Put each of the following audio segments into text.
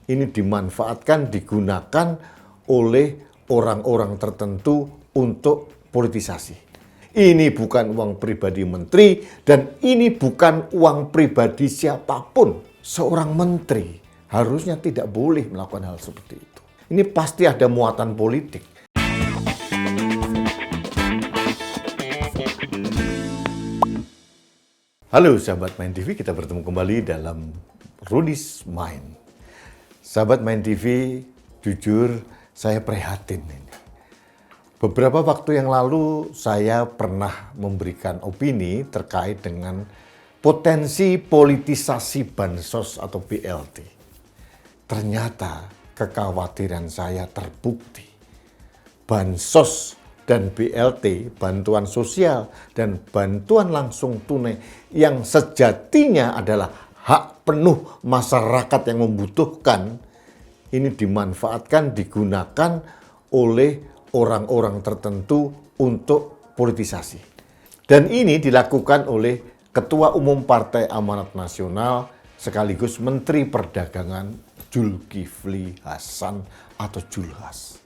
ini dimanfaatkan, digunakan oleh orang-orang tertentu untuk politisasi. Ini bukan uang pribadi menteri dan ini bukan uang pribadi siapapun. Seorang menteri harusnya tidak boleh melakukan hal seperti itu. Ini pasti ada muatan politik. Halo sahabat Main TV, kita bertemu kembali dalam Rudy's Mind. Sahabat Main TV, jujur saya prihatin ini. Beberapa waktu yang lalu saya pernah memberikan opini terkait dengan potensi politisasi bansos atau BLT. Ternyata kekhawatiran saya terbukti. Bansos dan BLT, bantuan sosial dan bantuan langsung tunai yang sejatinya adalah hak penuh masyarakat yang membutuhkan, ini dimanfaatkan, digunakan oleh orang-orang tertentu untuk politisasi. Dan ini dilakukan oleh Ketua Umum Partai Amanat Nasional sekaligus Menteri Perdagangan Zulkifli Hasan atau Julhas.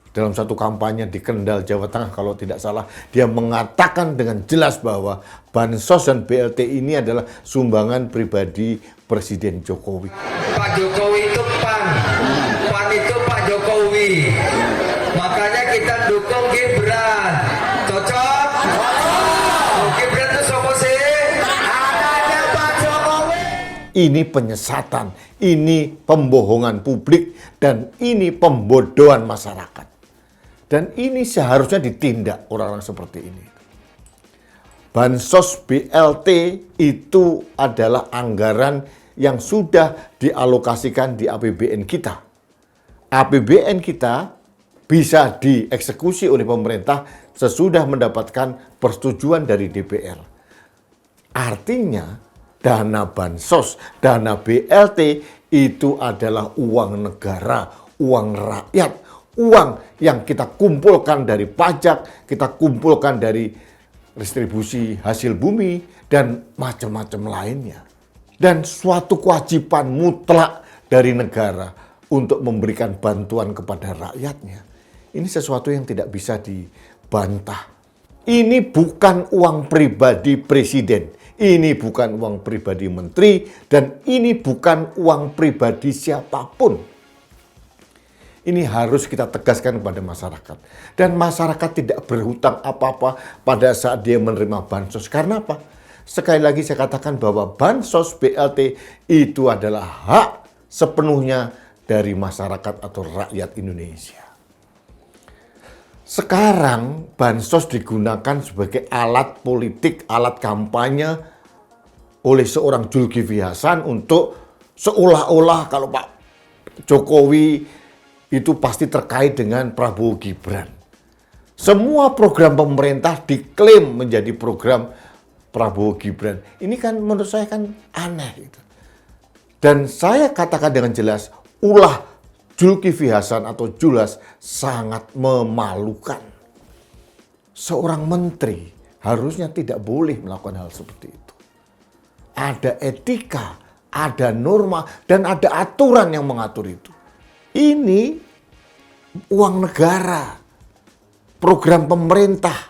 Dalam satu kampanye di Kendal, Jawa Tengah kalau tidak salah, dia mengatakan dengan jelas bahwa bansos dan BLT ini adalah sumbangan pribadi Presiden Jokowi. Pak Jokowi itu PAN itu Pak Jokowi. Makanya kita dukung Gibran. Cocok? Gibran itu sopo sih? Anaknya Pak Jokowi. Ini penyesatan, ini pembohongan publik, dan ini pembodohan masyarakat. Dan ini seharusnya ditindak orang-orang seperti ini. Bansos BLT itu adalah anggaran yang sudah dialokasikan di APBN kita. APBN kita bisa dieksekusi oleh pemerintah sesudah mendapatkan persetujuan dari DPR. Artinya, dana bansos, dana BLT itu adalah uang negara, uang rakyat, uang yang kita kumpulkan dari pajak, kita kumpulkan dari distribusi hasil bumi, dan macam-macam lainnya. Dan suatu kewajiban mutlak dari negara untuk memberikan bantuan kepada rakyatnya. Ini sesuatu yang tidak bisa dibantah. Ini bukan uang pribadi presiden, ini bukan uang pribadi menteri, dan ini bukan uang pribadi siapapun. Ini harus kita tegaskan kepada masyarakat. Dan masyarakat tidak berhutang apa-apa pada saat dia menerima bansos. Karena apa? Sekali lagi saya katakan bahwa bansos BLT itu adalah hak sepenuhnya dari masyarakat atau rakyat Indonesia. Sekarang bansos digunakan sebagai alat politik, alat kampanye oleh seorang Zulkifli Hasan untuk seolah-olah kalau Pak Jokowi itu pasti terkait dengan Prabowo Gibran. Semua program pemerintah diklaim menjadi program Prabowo Gibran. Ini kan menurut saya kan aneh gitu. Dan saya katakan dengan jelas, ulah Zulkifli Hasan atau Julhas sangat memalukan. Seorang menteri harusnya tidak boleh melakukan hal seperti itu. Ada etika, ada norma, dan ada aturan yang mengatur itu. Ini uang negara, program pemerintah.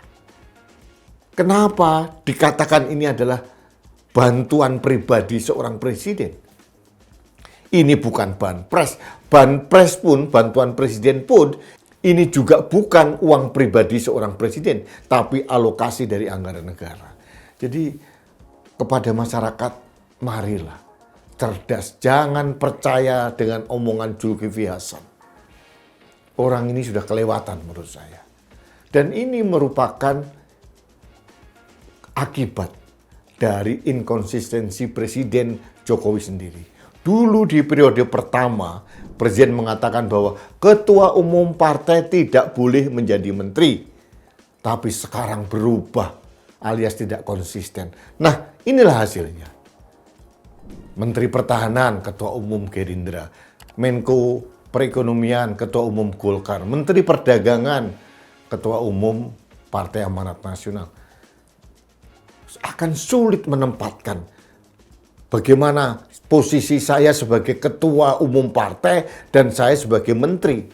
Kenapa dikatakan ini adalah bantuan pribadi seorang presiden? Ini bukan banpres. Banpres pun, bantuan presiden pun, ini juga bukan uang pribadi seorang presiden, tapi alokasi dari anggaran negara. Jadi kepada masyarakat, marilah cerdas, jangan percaya dengan omongan Zulkifli Hasan. Orang ini sudah kelewatan menurut saya. Dan ini merupakan akibat dari inkonsistensi Presiden Jokowi sendiri. Dulu di periode pertama, Presiden mengatakan bahwa ketua umum partai tidak boleh menjadi menteri. Tapi sekarang berubah alias tidak konsisten. Nah, inilah hasilnya. Menteri Pertahanan, Ketua Umum Gerindra, Menko Perekonomian, Ketua Umum Golkar, Menteri Perdagangan, Ketua Umum Partai Amanat Nasional. Akan sulit menempatkan bagaimana posisi saya sebagai ketua umum partai dan saya sebagai menteri.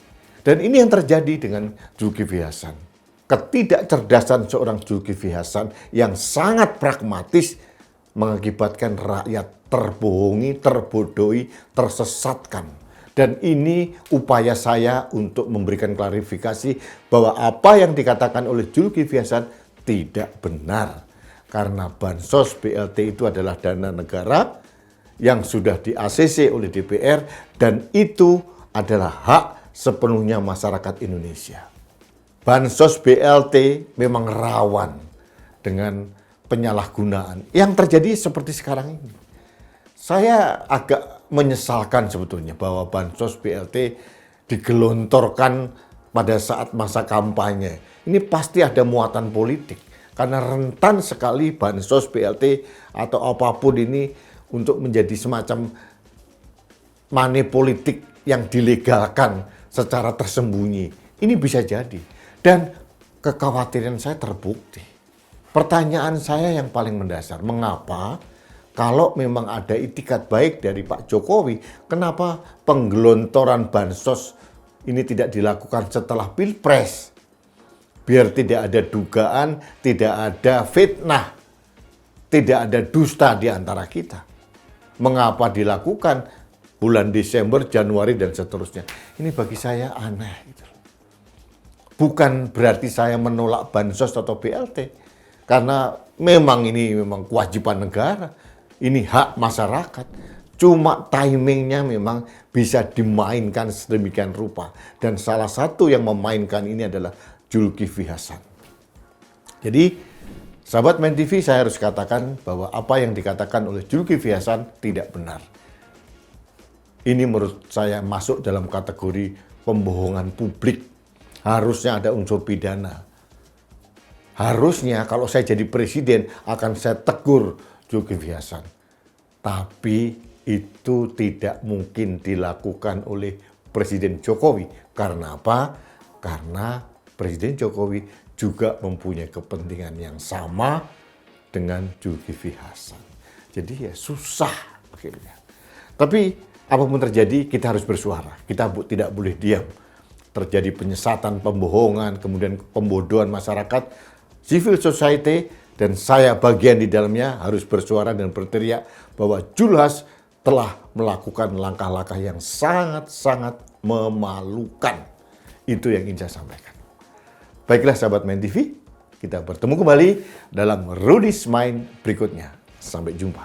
Dan ini yang terjadi dengan Zulkifli Hasan. Ketidakcerdasan seorang Zulkifli Hasan yang sangat pragmatis mengakibatkan rakyat terbohongi, terbodohi, tersesatkan. Dan ini upaya saya untuk memberikan klarifikasi bahwa apa yang dikatakan oleh Zulkifli Hasan tidak benar. Karena Bansos BLT itu adalah dana negara yang sudah di-ACC oleh DPR dan itu adalah hak sepenuhnya masyarakat Indonesia. Bansos BLT memang rawan dengan penyalahgunaan yang terjadi seperti sekarang ini. Saya agak menyesalkan sebetulnya bahwa Bansos BLT digelontorkan pada saat masa kampanye. Ini pasti ada muatan politik karena rentan sekali Bansos BLT atau apapun ini untuk menjadi semacam money politik yang dilegalkan secara tersembunyi. Ini bisa jadi. Dan kekhawatiran saya terbukti. Pertanyaan saya yang paling mendasar, mengapa kalau memang ada itikat baik dari Pak Jokowi, kenapa penggelontoran bansos ini tidak dilakukan setelah Pilpres? Biar tidak ada dugaan, tidak ada fitnah, tidak ada dusta di antara kita. Mengapa dilakukan bulan Desember, Januari, dan seterusnya? Ini bagi saya aneh. Gitu. Bukan berarti saya menolak bansos atau BLT. Karena memang ini memang kewajiban negara. Ini hak masyarakat. Cuma timingnya memang bisa dimainkan sedemikian rupa. Dan salah satu yang memainkan ini adalah Zulkifli Hasan. Jadi, sahabat Main TV, saya harus katakan bahwa apa yang dikatakan oleh Zulkifli Hasan tidak benar. Ini menurut saya masuk dalam kategori pembohongan publik. Harusnya ada unsur pidana. Harusnya kalau saya jadi presiden akan saya tegur Zulkifli Hasan. Tapi itu tidak mungkin dilakukan oleh Presiden Jokowi. Karena apa? Karena Presiden Jokowi juga mempunyai kepentingan yang sama dengan Zulkifli Hasan. Jadi ya susah akhirnya. Tapi apapun terjadi kita harus bersuara. Kita tidak boleh diam. Terjadi penyesatan, pembohongan, kemudian pembodohan masyarakat, civil society, dan saya bagian di dalamnya harus bersuara dan berteriak bahwa Zulhas telah melakukan langkah-langkah yang sangat-sangat memalukan. Itu yang ingin saya sampaikan. Baiklah sahabat Main TV, kita bertemu kembali dalam Rudy's Mind berikutnya. Sampai jumpa.